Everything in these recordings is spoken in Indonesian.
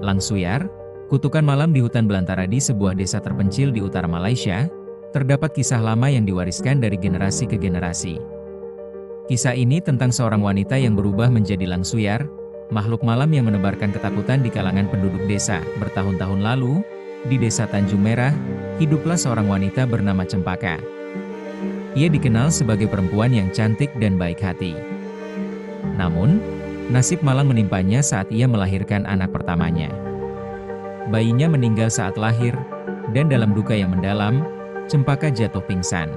Langsuyar, kutukan malam di hutan belantara di sebuah desa terpencil di utara Malaysia, terdapat kisah lama yang diwariskan dari generasi ke generasi. Kisah ini tentang seorang wanita yang berubah menjadi langsuyar, makhluk malam yang menebarkan ketakutan di kalangan penduduk desa. Bertahun-tahun lalu, di desa Tanjung Merah, hiduplah seorang wanita bernama Cempaka. Ia dikenal sebagai perempuan yang cantik dan baik hati. Namun, nasib malang menimpanya saat ia melahirkan anak pertamanya. Bayinya meninggal saat lahir, dan dalam duka yang mendalam, Cempaka jatuh pingsan.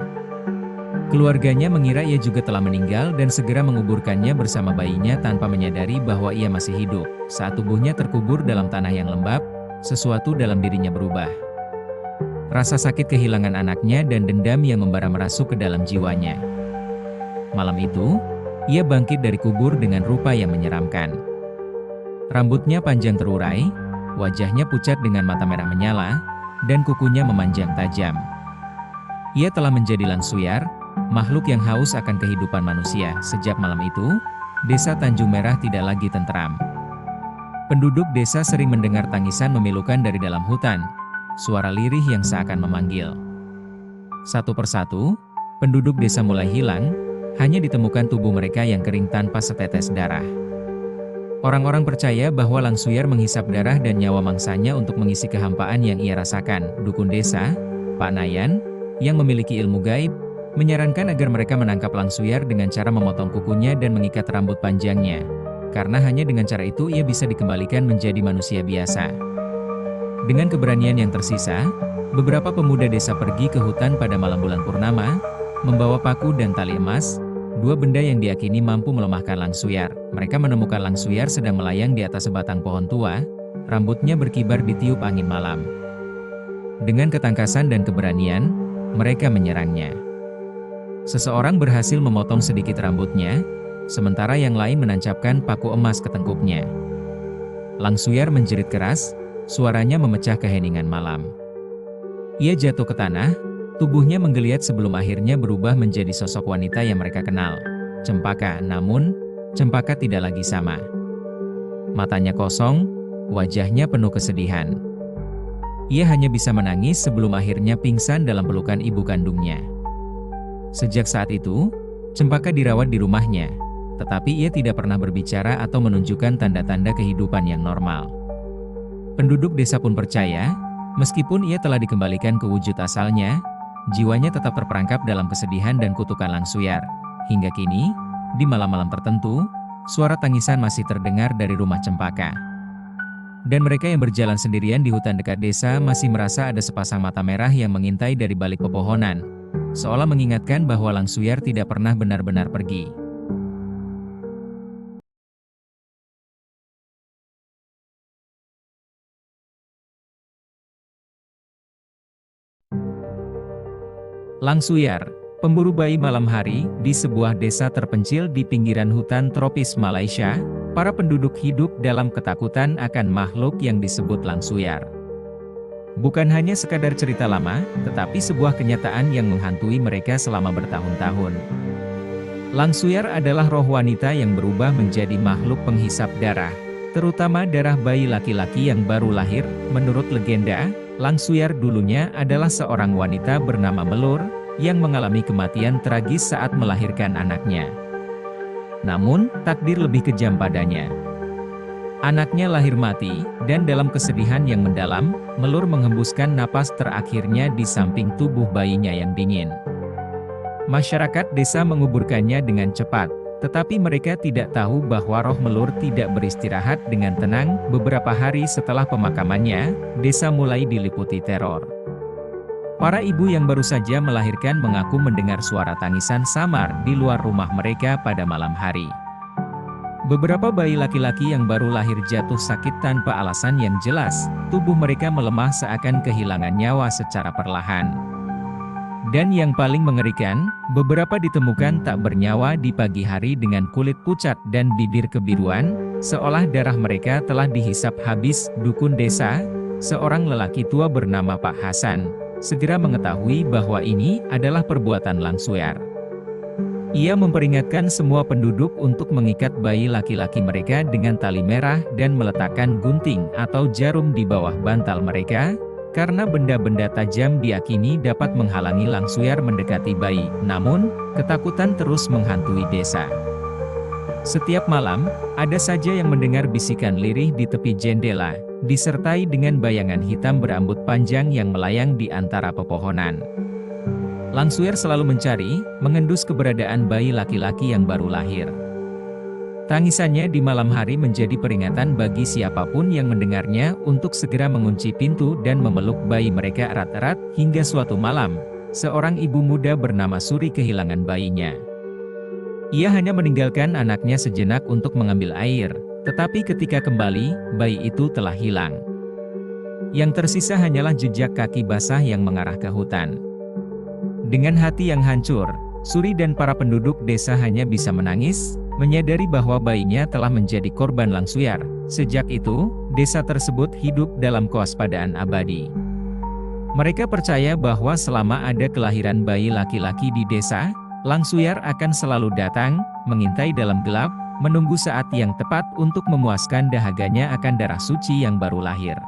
Keluarganya mengira ia juga telah meninggal dan segera menguburkannya bersama bayinya tanpa menyadari bahwa ia masih hidup. Saat tubuhnya terkubur dalam tanah yang lembab, sesuatu dalam dirinya berubah. Rasa sakit kehilangan anaknya dan dendam yang membara merasuk ke dalam jiwanya. Malam itu, ia bangkit dari kubur dengan rupa yang menyeramkan. Rambutnya panjang terurai, wajahnya pucat dengan mata merah menyala, dan kukunya memanjang tajam. Ia telah menjadi langsuyar, makhluk yang haus akan kehidupan manusia. Sejak malam itu, desa Tanjung Merah tidak lagi tentram. Penduduk desa sering mendengar tangisan memilukan dari dalam hutan, suara lirih yang seakan memanggil. Satu persatu, penduduk desa mulai hilang, hanya ditemukan tubuh mereka yang kering tanpa setetes darah. Orang-orang percaya bahwa langsuyar menghisap darah dan nyawa mangsanya untuk mengisi kehampaan yang ia rasakan. Dukun desa, Pak Nayan, yang memiliki ilmu gaib, menyarankan agar mereka menangkap langsuyar dengan cara memotong kukunya dan mengikat rambut panjangnya. Karena hanya dengan cara itu ia bisa dikembalikan menjadi manusia biasa. Dengan keberanian yang tersisa, beberapa pemuda desa pergi ke hutan pada malam bulan purnama, membawa paku dan tali emas, dua benda yang diyakini mampu melemahkan langsuyar. Mereka menemukan langsuyar sedang melayang di atas sebatang pohon tua, rambutnya berkibar ditiup angin malam. Dengan ketangkasan dan keberanian, mereka menyerangnya. Seseorang berhasil memotong sedikit rambutnya, sementara yang lain menancapkan paku emas ke tengkuknya. Langsuyar menjerit keras, suaranya memecah keheningan malam. Ia jatuh ke tanah, tubuhnya menggeliat sebelum akhirnya berubah menjadi sosok wanita yang mereka kenal, Cempaka. Namun, Cempaka tidak lagi sama. Matanya kosong, wajahnya penuh kesedihan. Ia hanya bisa menangis sebelum akhirnya pingsan dalam pelukan ibu kandungnya. Sejak saat itu, Cempaka dirawat di rumahnya, tetapi ia tidak pernah berbicara atau menunjukkan tanda-tanda kehidupan yang normal. Penduduk desa pun percaya, meskipun ia telah dikembalikan ke wujud asalnya, jiwanya tetap terperangkap dalam kesedihan dan kutukan langsuyar. Hingga kini, di malam-malam tertentu, suara tangisan masih terdengar dari rumah Cempaka. Dan mereka yang berjalan sendirian di hutan dekat desa masih merasa ada sepasang mata merah yang mengintai dari balik pepohonan, seolah mengingatkan bahwa langsuyar tidak pernah benar-benar pergi. Langsuyar, pemburu bayi malam hari, di sebuah desa terpencil di pinggiran hutan tropis Malaysia, para penduduk hidup dalam ketakutan akan makhluk yang disebut langsuyar. Bukan hanya sekadar cerita lama, tetapi sebuah kenyataan yang menghantui mereka selama bertahun-tahun. Langsuyar adalah roh wanita yang berubah menjadi makhluk penghisap darah, terutama darah bayi laki-laki yang baru lahir. Menurut legenda, langsuyar dulunya adalah seorang wanita bernama Melur, yang mengalami kematian tragis saat melahirkan anaknya. Namun, takdir lebih kejam padanya. Anaknya lahir mati, dan dalam kesedihan yang mendalam, Melur menghembuskan napas terakhirnya di samping tubuh bayinya yang dingin. Masyarakat desa menguburkannya dengan cepat, tetapi mereka tidak tahu bahwa roh Melur tidak beristirahat dengan tenang. Beberapa hari setelah pemakamannya, desa mulai diliputi teror. Para ibu yang baru saja melahirkan mengaku mendengar suara tangisan samar di luar rumah mereka pada malam hari. Beberapa bayi laki-laki yang baru lahir jatuh sakit tanpa alasan yang jelas, tubuh mereka melemah seakan kehilangan nyawa secara perlahan. Dan yang paling mengerikan, beberapa ditemukan tak bernyawa di pagi hari dengan kulit pucat dan bibir kebiruan, seolah darah mereka telah dihisap habis. Dukun desa, seorang lelaki tua bernama Pak Hasan, segera mengetahui bahwa ini adalah perbuatan langsuyar. Ia memperingatkan semua penduduk untuk mengikat bayi laki-laki mereka dengan tali merah dan meletakkan gunting atau jarum di bawah bantal mereka, karena benda-benda tajam diakini dapat menghalangi Langsuir mendekati bayi. Namun, ketakutan terus menghantui desa. Setiap malam, ada saja yang mendengar bisikan lirih di tepi jendela, disertai dengan bayangan hitam berambut panjang yang melayang di antara pepohonan. Langsuir selalu mencari, mengendus keberadaan bayi laki-laki yang baru lahir. Tangisannya di malam hari menjadi peringatan bagi siapapun yang mendengarnya untuk segera mengunci pintu dan memeluk bayi mereka erat-erat. Hingga suatu malam, seorang ibu muda bernama Suri kehilangan bayinya. Ia hanya meninggalkan anaknya sejenak untuk mengambil air, tetapi ketika kembali, bayi itu telah hilang. Yang tersisa hanyalah jejak kaki basah yang mengarah ke hutan. Dengan hati yang hancur, Suri dan para penduduk desa hanya bisa menangis, menyadari bahwa bayinya telah menjadi korban Langsuir. Sejak itu, desa tersebut hidup dalam kewaspadaan abadi. Mereka percaya bahwa selama ada kelahiran bayi laki-laki di desa, Langsuir akan selalu datang, mengintai dalam gelap, menunggu saat yang tepat untuk memuaskan dahaganya akan darah suci yang baru lahir.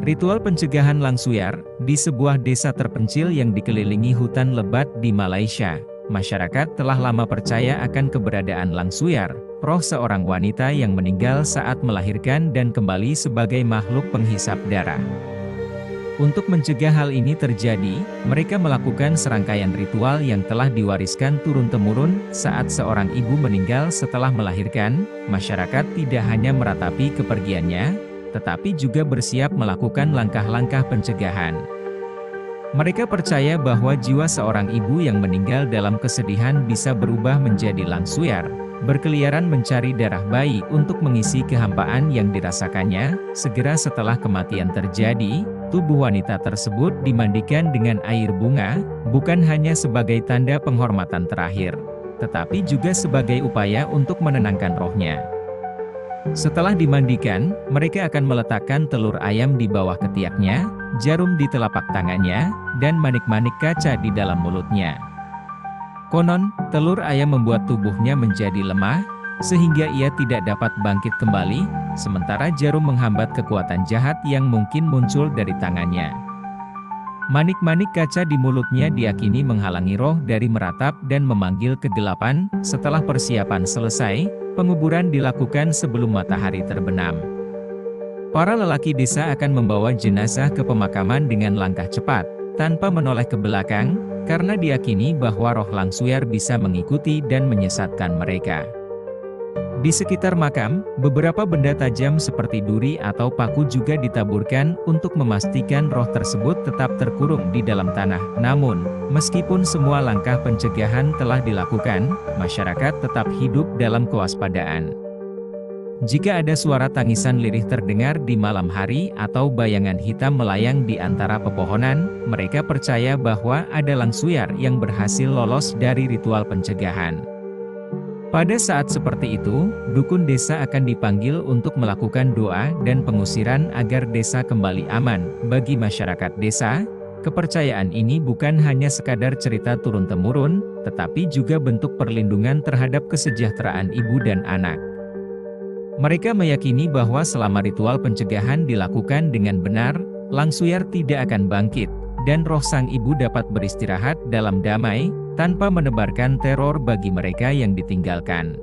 Ritual pencegahan Langsuir di sebuah desa terpencil yang dikelilingi hutan lebat di Malaysia. Masyarakat telah lama percaya akan keberadaan Langsuir, roh seorang wanita yang meninggal saat melahirkan dan kembali sebagai makhluk penghisap darah. Untuk mencegah hal ini terjadi, mereka melakukan serangkaian ritual yang telah diwariskan turun-temurun. Saat seorang ibu meninggal setelah melahirkan, masyarakat tidak hanya meratapi kepergiannya, tetapi juga bersiap melakukan langkah-langkah pencegahan. Mereka percaya bahwa jiwa seorang ibu yang meninggal dalam kesedihan bisa berubah menjadi Langsuir, berkeliaran mencari darah bayi untuk mengisi kehampaan yang dirasakannya. Segera setelah kematian terjadi, tubuh wanita tersebut dimandikan dengan air bunga, bukan hanya sebagai tanda penghormatan terakhir, tetapi juga sebagai upaya untuk menenangkan rohnya. Setelah dimandikan, mereka akan meletakkan telur ayam di bawah ketiaknya, jarum di telapak tangannya, dan manik-manik kaca di dalam mulutnya. Konon, telur ayam membuat tubuhnya menjadi lemah, sehingga ia tidak dapat bangkit kembali, sementara jarum menghambat kekuatan jahat yang mungkin muncul dari tangannya. Manik-manik kaca di mulutnya diyakini menghalangi roh dari meratap dan memanggil kegelapan. Setelah persiapan selesai, penguburan dilakukan sebelum matahari terbenam. Para lelaki desa akan membawa jenazah ke pemakaman dengan langkah cepat, tanpa menoleh ke belakang, karena diyakini bahwa roh Langsuir bisa mengikuti dan menyesatkan mereka. Di sekitar makam, beberapa benda tajam seperti duri atau paku juga ditaburkan untuk memastikan roh tersebut tetap terkurung di dalam tanah. Namun, meskipun semua langkah pencegahan telah dilakukan, masyarakat tetap hidup dalam kewaspadaan. Jika ada suara tangisan lirih terdengar di malam hari atau bayangan hitam melayang di antara pepohonan, mereka percaya bahwa ada Langsuir yang berhasil lolos dari ritual pencegahan. Pada saat seperti itu, dukun desa akan dipanggil untuk melakukan doa dan pengusiran agar desa kembali aman. Bagi masyarakat desa, kepercayaan ini bukan hanya sekadar cerita turun-temurun, tetapi juga bentuk perlindungan terhadap kesejahteraan ibu dan anak. Mereka meyakini bahwa selama ritual pencegahan dilakukan dengan benar, Langsuir tidak akan bangkit, dan roh sang ibu dapat beristirahat dalam damai, tanpa menebarkan teror bagi mereka yang ditinggalkan.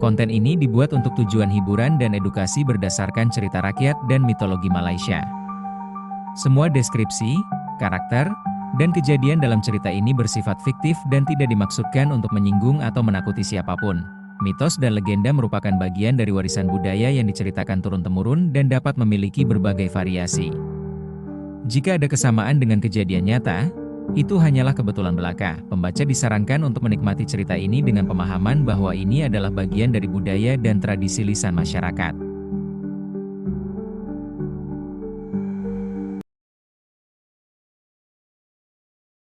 Konten ini dibuat untuk tujuan hiburan dan edukasi berdasarkan cerita rakyat dan mitologi Malaysia. Semua deskripsi, karakter, dan kejadian dalam cerita ini bersifat fiktif dan tidak dimaksudkan untuk menyinggung atau menakuti siapapun. Mitos dan legenda merupakan bagian dari warisan budaya yang diceritakan turun-temurun dan dapat memiliki berbagai variasi. Jika ada kesamaan dengan kejadian nyata, Itu hanyalah kebetulan belaka. Pembaca disarankan untuk menikmati cerita ini dengan pemahaman bahwa ini adalah bagian dari budaya dan tradisi lisan masyarakat.